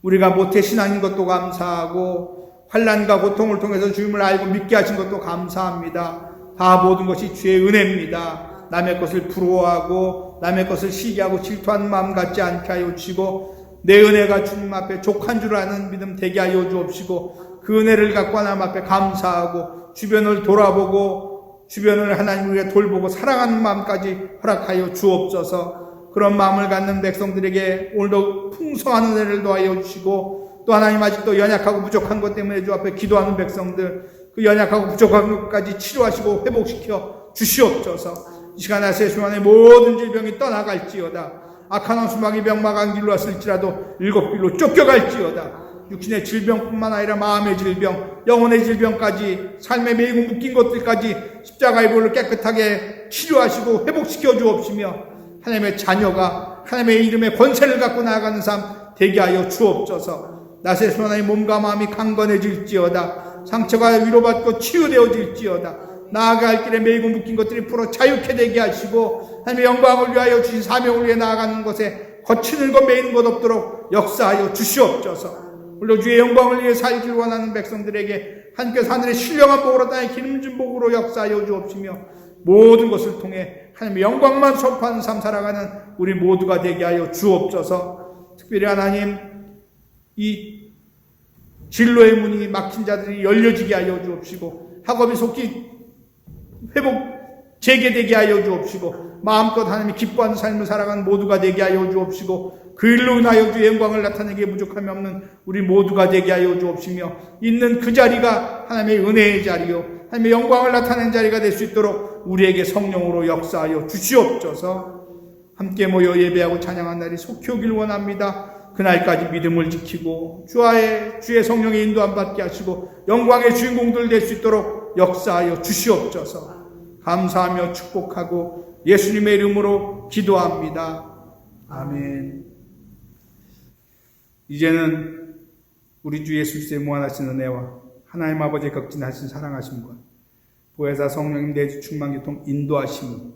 우리가 모태 신앙인 것도 감사하고 환난과 고통을 통해서 주님을 알고 믿게 하신 것도 감사합니다. 다 모든 것이 주의 은혜입니다. 남의 것을 부러워하고 남의 것을 시기하고 질투하는 마음 갖지 않게 하여 주시고 내 은혜가 주님 앞에 족한 줄 아는 믿음 되게 하여 주옵시고 그 은혜를 갖고 하나님 앞에 감사하고 주변을 돌아보고 주변을 하나님 우리가 돌보고 사랑하는 마음까지 허락하여 주옵소서. 그런 마음을 갖는 백성들에게 오늘도 풍성한 은혜를 더하여 주시고 또 하나님 아직도 연약하고 부족한 것 때문에 주 앞에 기도하는 백성들 그 연약하고 부족한 것까지 치료하시고 회복시켜 주시옵소서. 이 시간 아세 순환의 모든 질병이 떠나갈지어다. 악한 원수마귀 병마가 길로 왔을지라도 일곱 길로 쫓겨갈지어다. 육신의 질병뿐만 아니라 마음의 질병, 영혼의 질병까지 삶에 매이고 묶인 것들까지 십자가의 보혈로 깨끗하게 치료하시고 회복시켜 주옵시며 하나님의 자녀가 하나님의 이름의 권세를 갖고 나아가는 삶 되게 하여 주옵소서. 나세 순환의 몸과 마음이 강건해질지어다. 상처가 위로받고 치유되어질지어다. 나아갈 길에 매이고 묶인 것들이 풀어 자유케 되게 하시고 하나님의 영광을 위하여 주신 사명을 위해 나아가는 것에 거치는 것 매이는 것 없도록 역사하여 주시옵소서. 물론 주의 영광을 위해 살길 원하는 백성들에게 하나님께서 하늘의 신령한 복으로 땅의 기름진 복으로 역사하여 주옵시며 모든 것을 통해 하나님의 영광만 선포하는 삶 살아가는 우리 모두가 되게 하여 주옵소서. 특별히 하나님 이 진로의 문이 막힌 자들이 열려지게 하여 주옵시고 학업이 속히 회복 재개되게 하여 주옵시고 마음껏 하나님이 기뻐하는 삶을 살아가는 모두가 되게 하여 주옵시고 그 일로 인하여 주의 영광을 나타내기에 부족함이 없는 우리 모두가 되게 하여 주옵시며 있는 그 자리가 하나님의 은혜의 자리요 하나님의 영광을 나타내는 자리가 될 수 있도록 우리에게 성령으로 역사하여 주시옵소서. 함께 모여 예배하고 찬양한 날이 속히 오길 원합니다. 그날까지 믿음을 지키고 주의 성령의 인도함 받게 하시고 영광의 주인공들 될 수 있도록 역사하여 주시옵소서. 감사하며 축복하고 예수님의 이름으로 기도합니다. 아멘. 이제는 우리 주 예수 그리스도의 무한하신 은혜와 하나님 아버지의 극진하신 사랑하심과 보혜사 성령님 내주 충만교통 인도하심이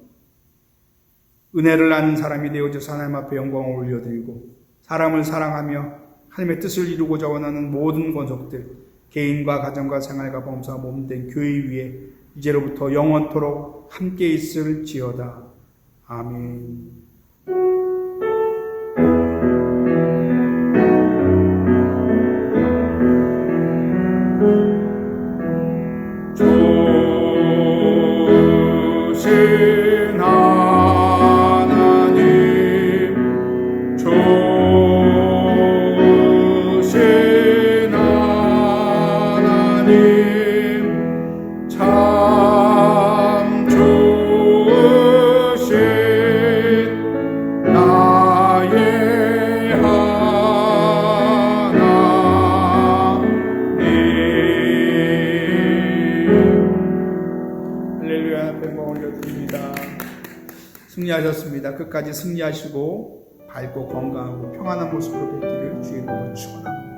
은혜를 아는 사람이 되어져서 하나님 앞에 영광을 올려드리고 사람을 사랑하며 하나님의 뜻을 이루고자 원하는 모든 권속들 개인과 가정과 생활과 범사와 몸된 교회 위에 이제로부터 영원토록 함께 있을지어다. 아멘. 주신 하나님 주신 하나님 참 좋으신 나의 하나님. 할렐루야. 영광 올려드립니다. 승리하셨습니다. 끝까지 승리하시고 밝고 건강하고 평안한 모습으로 뵙기를 주의 이름으로 축원합니다.